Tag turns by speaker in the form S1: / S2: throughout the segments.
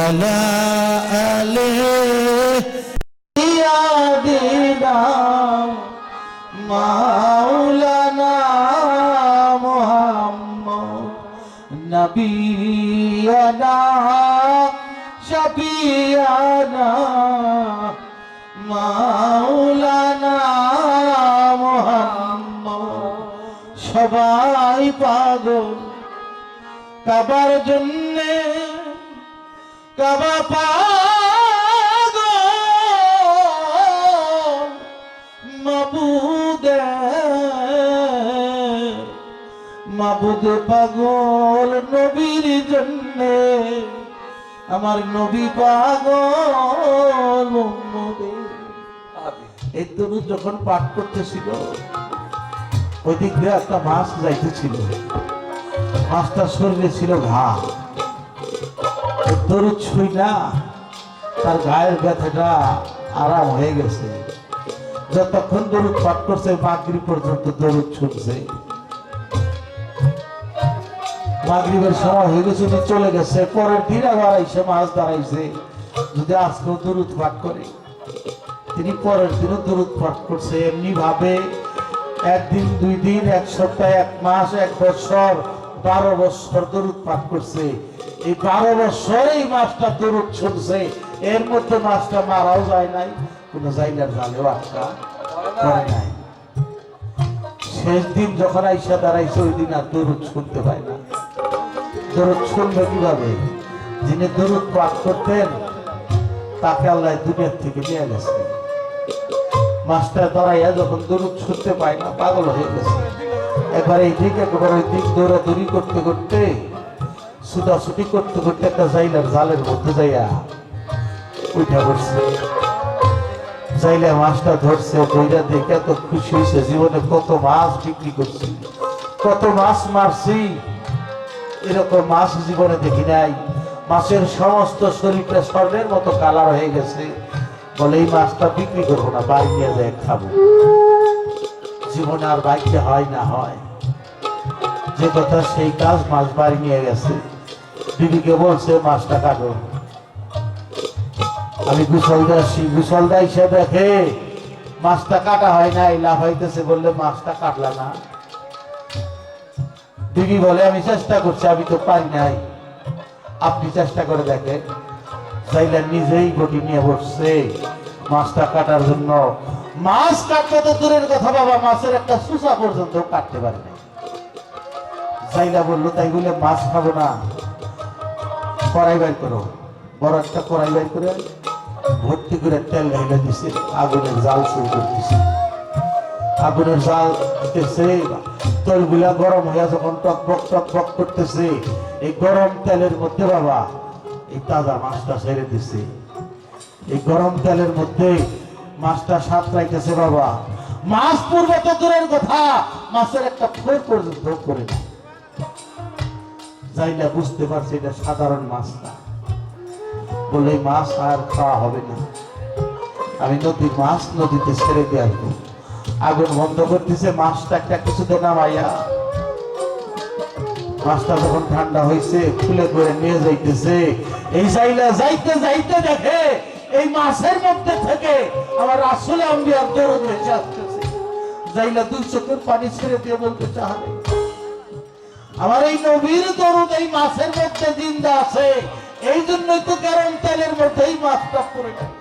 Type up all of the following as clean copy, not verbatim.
S1: وعلى آله سيدنا مولانا محمد نبينا شفيعنا مولانا محمد সবাই পাগল কাবার জন্যে কাবা পাগল মাবুদ পাগল নবীর জন্যে আমার নবী পাগল এই দরুদ যখন পাঠ করতেছিল ওই দিক দিয়ে একটা মাছ যাইতেছিল, মাছটার শরীরে ছিল ঘা। দরুদ ছুঁই না তার গায়ের ব্যথাটা আরাম হয়ে গেছে। যতক্ষণ দরুদ পাঠ করছে মাগরিব পর্যন্ত দরুদ ছুটছে। মাগরিবের সময় হয়ে গেছে, চলে গেছে। পরের দিন আবার এসে মাছ দাঁড়াইছে, যদি আজকেও দরুদ পাঠ করে। তিনি পরের দিনও দরুদ পাঠ করছে। এমনি ভাবে একদিন, 2 দিন, 1 সপ্তাহ, 1 মাস, 1 বছর, 12 বছর দরুদ পাঠ করছে। এই 12 বছর এই মাছটা দরুদ ছুটছে। এর মধ্যে মাছটা মারাও যায় নাই, কোনো জাইলার জালেও আটকা করে নাই। শেষ দিন যখন আইসা দাঁড়াইছে ওই দিন আর দরুদ শুনতে পায় না। দরুদ শুনবে কিভাবে? যিনি দরুদ পাঠ করতেন তাকে আল্লাহ দুনিয়ার থেকে নিয়ে গেছে। মাস্টার দাঁড়াইয়া যখন দরুদ শুনতে পায় না পাগল হয়ে গেছে। একবার এই দিক একবার ওই দিক দৌড়াদৌড়ি করতে করতে, ছুটাছুটি করতে করতে একটা জাইলার জালের মধ্যে যাইয়া উঠা পড়ছে। জাইলা মাছটা ধরছে, বইটা দেখে এত খুশি হয়েছে। জীবনে কত মাছ বিক্রি করছি, কত মাছ মারছি, এরকম মাছ জীবনে দেখি নাই। মাছের সমস্ত শরীরটা স্বর্ণের মতো কালার হয়ে গেছে। বলে এই মাছটা বিক্রি করবো না, বাড়ি নিয়ে যায় খাবো। জীবনে আর বাইকে হয় না হয় যে কথা সেই কাজ। মাছ বাড়ি নিয়ে গেছে, বিবিকে বলছে মাছটা কাটো। আমি গুসলদা আসি, গুসলদা এসে দেখে মাছটা কাটা হয় না, লাভ হইতেছে। বললে মাছটা কাটলা না? বিবি বলে আমি চেষ্টা করছি, আমি তো পারি নাই, আপনি চেষ্টা করে দেখেন। চাইলে নিজেই বটি নিয়ে বসছে মাছটা কাটার জন্য। মাছ কাটতে তো দূরের কথা বাবা, মাছের একটা সুসা পর্যন্ত কাটতে পারে না। চাইলা বললো তাই বলে মাছ খাবো না, কড়াই বাইর করো। বড় একটা কড়াই বাইর করে ভর্তি করে তেল ঢেলে দিছে, আগুনের জাল শুরু করতেছে। আগুনের জাল দিতেছে, তেলগুলা গরম হইয়া যখন টকবক টকবক করতেছে, এই গরম তেলের মধ্যে বাবা এই তাজা মাছটা ছেড়ে দিছে। এই গরম তেলের মধ্যে মাছটা সাঁতরাইতেছে বাবা। মাছ পূর্বে তো দূরের কথা, মাছের একটা ফোর পর্যন্ত করে না। যাইলে বুঝতে পারছে এটা সাধারণ মাছ না। বলে মাছ আর খাওয়া হবে না, আমি নদীর মাছ নদীতে ছেড়ে দিয়ে আসবো। আগুন বন্ধ করতেছে, মাছটা একটা কিছুতে নামাইয়া মাছটা যখন ঠান্ডা হয়েছে খুলে করে নিয়ে যাইতেছে। এই জাইলা যাইতে যাইতে দেখে এই মাছের মধ্যে থেকে আমার রাসূল আম্বিয়ার দরুদ ভেসে আসতেছে। জাইলা 2 চোখের পানি ছেড়ে দিয়ে বলতে চাহে আমার এই নবীর দরুদ এই মাছের মধ্যে জিন্দা আছে। এই জন্যই তো গরম তেলের মধ্যেই মাছটা পড়ে গেল।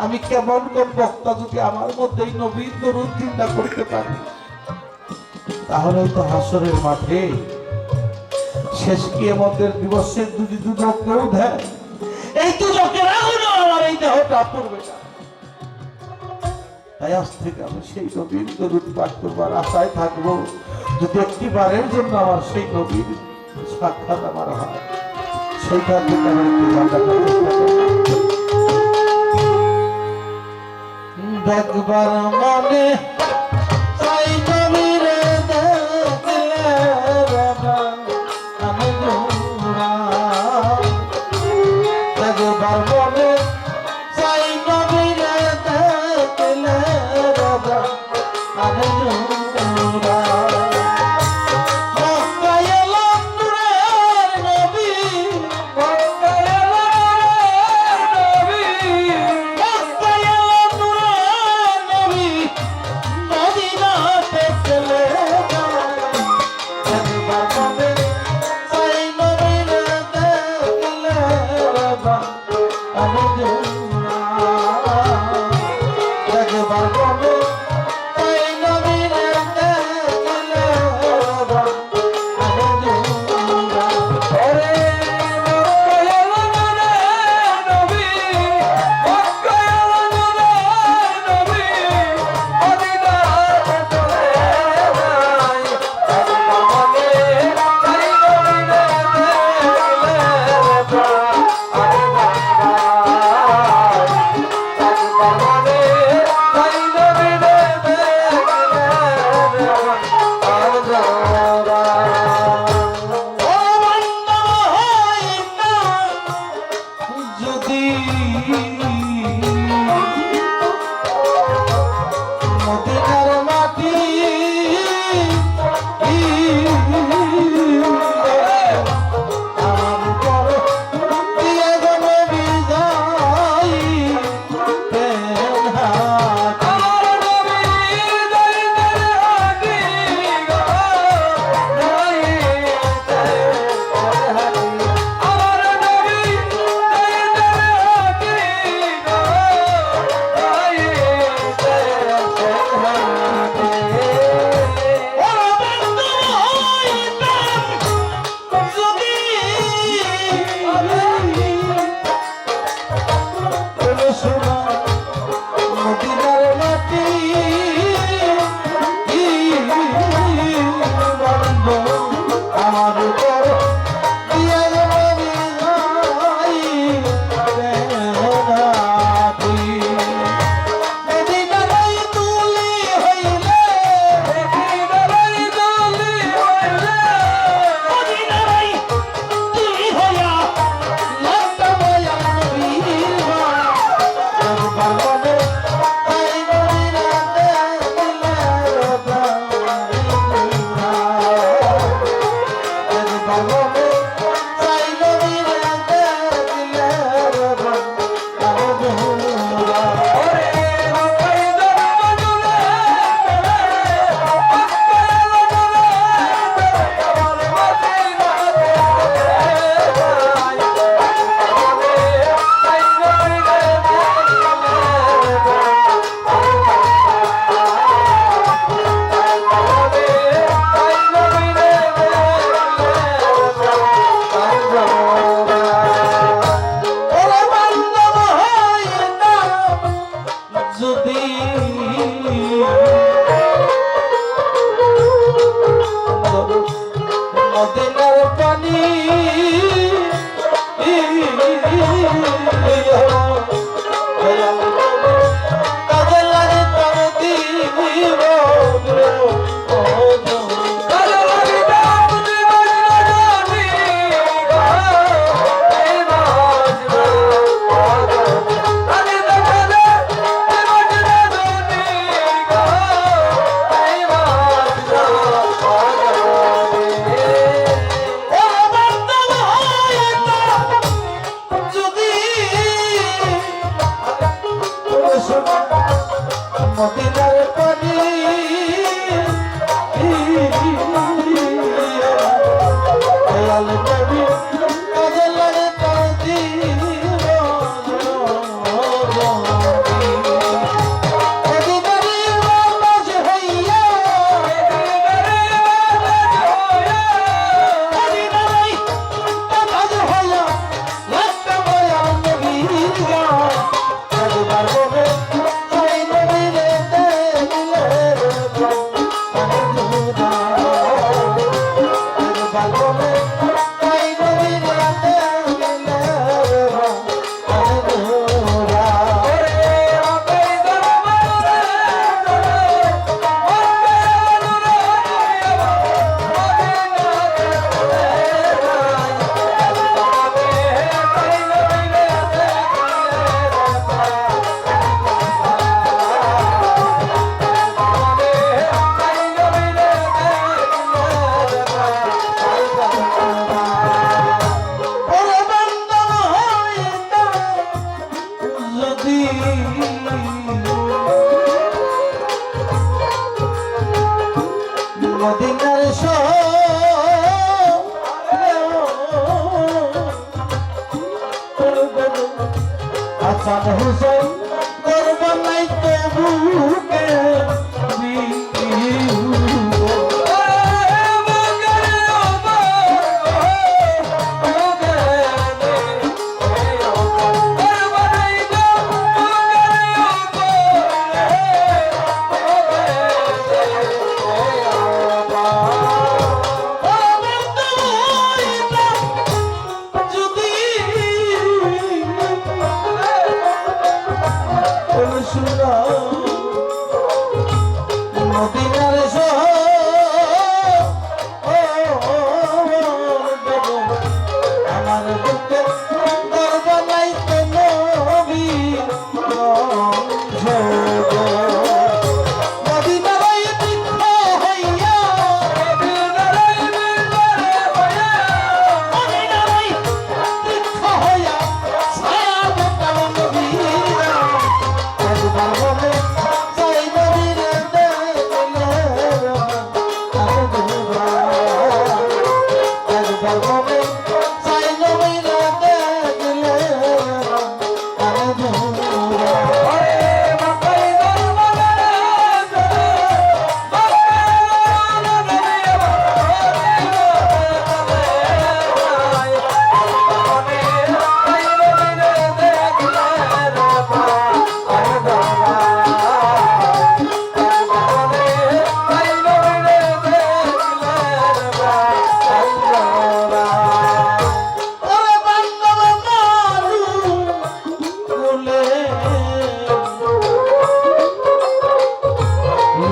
S1: আমি কেমন কোন বক্তা যদি আমার মধ্যে এই নবীর দরুদ জিন্দা করতে পারি, তাহলে তো হাসরের মাঠে শেষ কিয়ামতের দিবসের যদি দুদক কেউ দেয়, এই দুদকের আগুনও আমার এই দেহটা পড়বে না। তাই আজ থেকে আমি সেই নবীর দরুদ পাঠ করবার আশায় থাকবো। যদি একটিবারের জন্য আমার সেই নবীর সাক্ষাৎ আমার হয়, সেইটা থেকে আমি একটু জানতে দেখবার মনে চাই নবীরে দেখলে আমি দেখবার মনে চাই নবীরে দেখলে আমি মক্কায় এলাম নূরের নবী, মক্কায়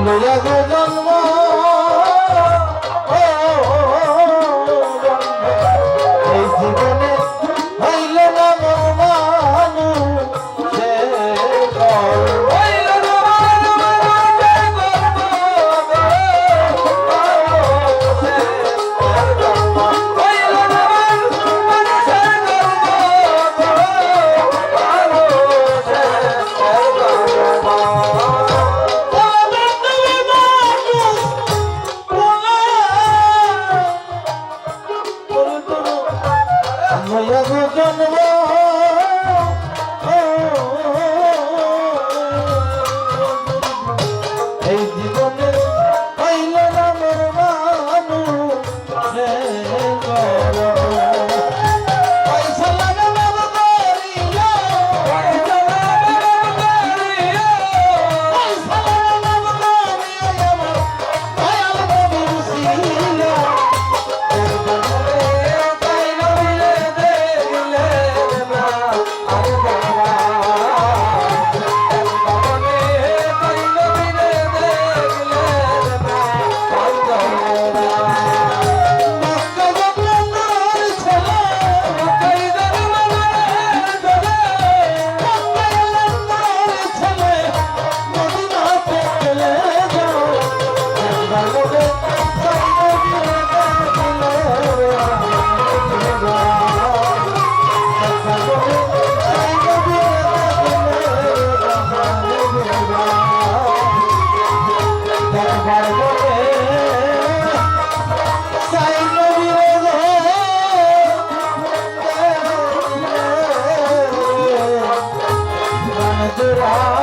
S1: লইয়া গো জন্ম এই জীবনে হইল না
S2: Ram